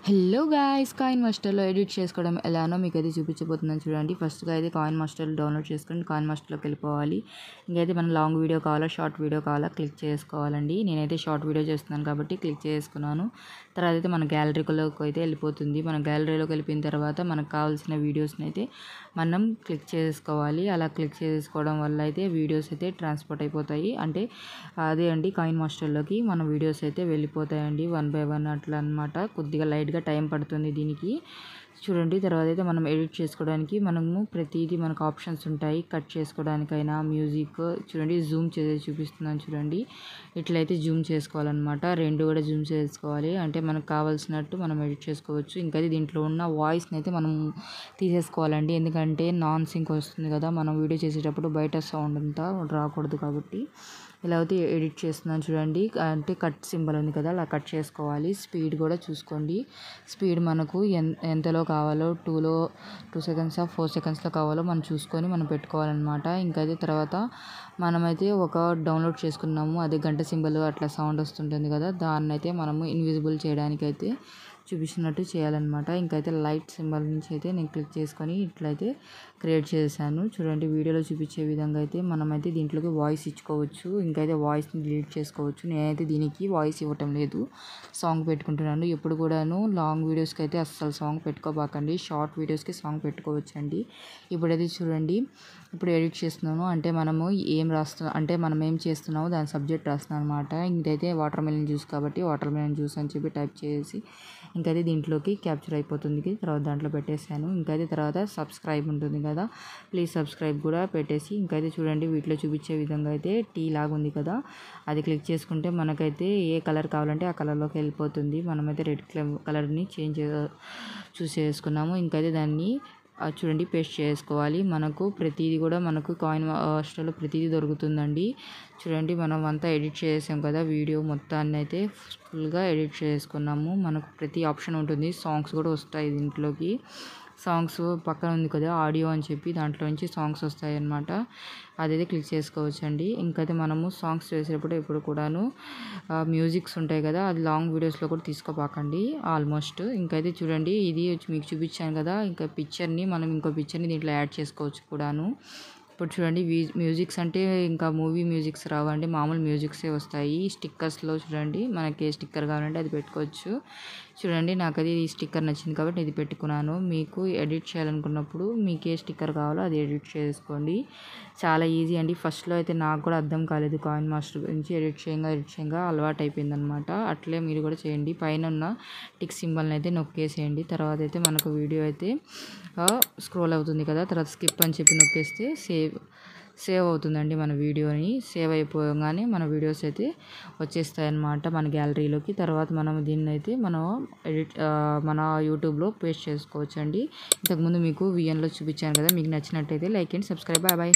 Hello guys, coin మాస్టర్లో edit చేసుకోవడం ఎలానో మీకు అయితే చూపించబోతున్నాను చూడండి. ఫస్ట్గా అయితే కాయిన్ మాస్టర్ డౌన్లోడ్ చేసుకొని కాయిన్ మాస్టర్లోకి వెళ్ళిపోవాలి. ఇంకైతే మనం లాంగ్ వీడియో కావాలా షార్ట్ వీడియో కావాలా క్లిక్ చేసుకోవాలండి. నేనైతే షార్ట్ వీడియో చేస్తున్నాను కాబట్టి క్లిక్ చేసుకున్నాను. తర్వాత అయితే మన గ్యాలరీలోకి అయితే వెళ్ళిపోతుంది. మన గ్యాలరీలోకి వెళ్ళిపోయిన తర్వాత మనకు కావాల్సిన వీడియోస్ని అయితే మనం క్లిక్ చేసుకోవాలి. అలా క్లిక్ చేసుకోవడం వల్ల అయితే వీడియోస్ అయితే ట్రాన్స్పోర్ట్ అయిపోతాయి. అంటే అదే అండి, కాయిన్ మాస్టర్లోకి మన వీడియోస్ అయితే వెళ్ళిపోతాయండి 1 by 1 అట్లా అనమాట. కొద్దిగా లైట్గా టైం పడుతుంది దీనికి చూడండి. తర్వాత అయితే మనం ఎడిట్ చేసుకోవడానికి మనము ప్రతిదీ మనకు ఆప్షన్స్ ఉంటాయి. కట్ చేసుకోవడానికైనా మ్యూజిక్ చూడండి, జూమ్ చేసి చూపిస్తున్నాను చూడండి. ఇట్లయితే జూమ్ చేసుకోవాలన్నమాట. రెండు కూడా జూమ్ చేసుకోవాలి, అంటే మనకు కావాల్సినట్టు మనం ఎడిట్ చేసుకోవచ్చు. ఇంకా దీంట్లో ఉన్న వాయిస్ని అయితే మనం తీసేసుకోవాలండి, ఎందుకంటే నాన్ సింక్ వస్తుంది కదా మనం వీడియో చేసేటప్పుడు, బయట సౌండ్ అంతా రాకూడదు కాబట్టి. ఇలా అయితే ఎడిట్ చేస్తున్నాను చూడండి. అంటే కట్ సింబల్ ఉంది కదా, అలా కట్ చేసుకోవాలి. స్పీడ్ కూడా చూసుకోండి. స్పీడ్ మనకు ఎంతలో కావాలో 2 సెకండ్స్ 4 సెకండ్స్లో కావాలో మనం చూసుకొని మనం పెట్టుకోవాలన్నమాట. ఇంకైతే తర్వాత మనమైతే ఒక డౌన్లోడ్ చేసుకున్నాము, అదే గంట సింబల్ అట్లా సౌండ్ వస్తుంటుంది కదా, దాన్ని అయితే మనము ఇన్విజిబుల్ చేయడానికైతే చూపించినట్టు చేయాలన్నమాట. ఇంకైతే లైట్ సింబల్ నుంచి అయితే నేను క్లిక్ చేసుకొని ఇట్లయితే క్రియేట్ చేశాను చూడండి. వీడియోలో చూపించే విధంగా అయితే మనమైతే దీంట్లోకి వాయిస్ ఇచ్చుకోవచ్చు. ఇంకైతే వాయిస్ని డిలీట్ చేసుకోవచ్చు. నేనైతే దీనికి వాయిస్ ఇవ్వటం లేదు, సాంగ్ పెట్టుకుంటున్నాను. ఎప్పుడు కూడాను లాంగ్ వీడియోస్కి అయితే అస్సలు సాంగ్ పెట్టుకోబాకండి, షార్ట్ వీడియోస్కి సాంగ్ పెట్టుకోవచ్చండి. ఇప్పుడైతే చూడండి, ఇప్పుడు ఎడిట్ చేస్తున్నాను, అంటే మనము మనం ఏం చేస్తున్నామో దాని సబ్జెక్ట్ రాస్తున్నాను అనమాట. ఇంకైతే వాటర్ మెలన్ జ్యూస్ కాబట్టి వాటర్ మెలన్ జ్యూస్ అని చెప్పి టైప్ చేసి ఇంకైతే దీంట్లోకి క్యాప్చర్ అయిపోతుంది. తర్వాత దాంట్లో పెట్టేశాను. ఇంకైతే తర్వాత సబ్స్క్రైబ్ ఉంటుంది కదా, ప్లీజ్ సబ్స్క్రైబ్ కూడా పెట్టేసి ఇంకైతే చూడండి, వీటిలో చూపించే విధంగా అయితే టీ లాగా ఉంది కదా, అది క్లిక్ చేసుకుంటే మనకైతే ఏ కలర్ కావాలంటే ఆ కలర్లోకి వెళ్ళిపోతుంది. మనమైతే రెడ్ కలర్ని చూసేసుకున్నాము. ఇంకైతే దాన్ని చూడండి పేస్ట్ చేసుకోవాలి. మనకు ప్రతిదీ కూడా మనకు కాయిన్ మాస్టర్లో ప్రతిదీ దొరుకుతుందండి. చూడండి, మనం అంతా ఎడిట్ చేసాం కదా, వీడియో మొత్తాన్ని అయితే ఫుల్గా ఎడిట్ చేసుకున్నాము. మనకు ప్రతి ఆప్షన్ ఉంటుంది, సాంగ్స్ కూడా వస్తాయి దీంట్లోకి. సాంగ్స్ పక్కన ఉంది కదా ఆడియో అని చెప్పి, దాంట్లో నుంచి సాంగ్స్ వస్తాయి అన్నమాట. అదైతే క్లిక్ చేసుకోవచ్చు అండి. ఇంకైతే మనము సాంగ్స్ చేసేటప్పుడు ఎప్పుడు కూడాను మ్యూజిక్స్ ఉంటాయి కదా, అది లాంగ్ వీడియోస్లో కూడా తీసుకోపాకండి ఆల్మోస్ట్. ఇంకైతే చూడండి, ఇది మీకు చూపించాను కదా, ఇంకా పిక్చర్ని మనం ఇంకో పిక్చర్ని దీంట్లో యాడ్ చేసుకోవచ్చు కూడాను. ఇప్పుడు చూడండి, మ్యూజిక్స్ అంటే ఇంకా మూవీ మ్యూజిక్స్ రావండి, మామూలు మ్యూజిక్సే వస్తాయి. స్టిక్కర్స్లో చూడండి, మనకి ఏ స్టిక్కర్ కావాలంటే అది పెట్టుకోవచ్చు. చూడండి, నాకు అది ఈ స్టిక్కర్ నచ్చింది కాబట్టి ఇది పెట్టుకున్నాను. మీకు ఎడిట్ చేయాలనుకున్నప్పుడు మీకు ఏ స్టిక్కర్ కావాలో అది ఎడిట్ చేసుకోండి. చాలా ఈజీ అండి. ఫస్ట్లో అయితే నాకు కూడా అర్థం కాలేదు, కాయిన్ మాస్టర్ గురించి ఎడిట్ చేయంగా అలవాటు అయిపోయిందనమాట. అట్లే మీరు కూడా చేయండి. పైన ఉన్న టిక్ సింబల్ని అయితే నొక్కేసేయండి. తర్వాత అయితే మనకు వీడియో అయితే స్క్రోల్ అవుతుంది కదా, తర్వాత స్కిప్ అని చెప్పి నొక్కేస్తే సేవ్ అవుతుందండి మన వీడియోని. సేవ్ అయిపోగానే మన వీడియోస్ అయితే వచ్చేస్తాయి అన్నమాట మన గ్యాలరీలోకి. తర్వాత మనం దీన్ని అయితే మన యూట్యూబ్లో పేస్ట్ చేసుకోవచ్చు అండి. ఇంతకుముందు మీకు విఎన్లో చూపించాను కదా, మీకు నచ్చినట్టయితే like and subscribe. Bye bye.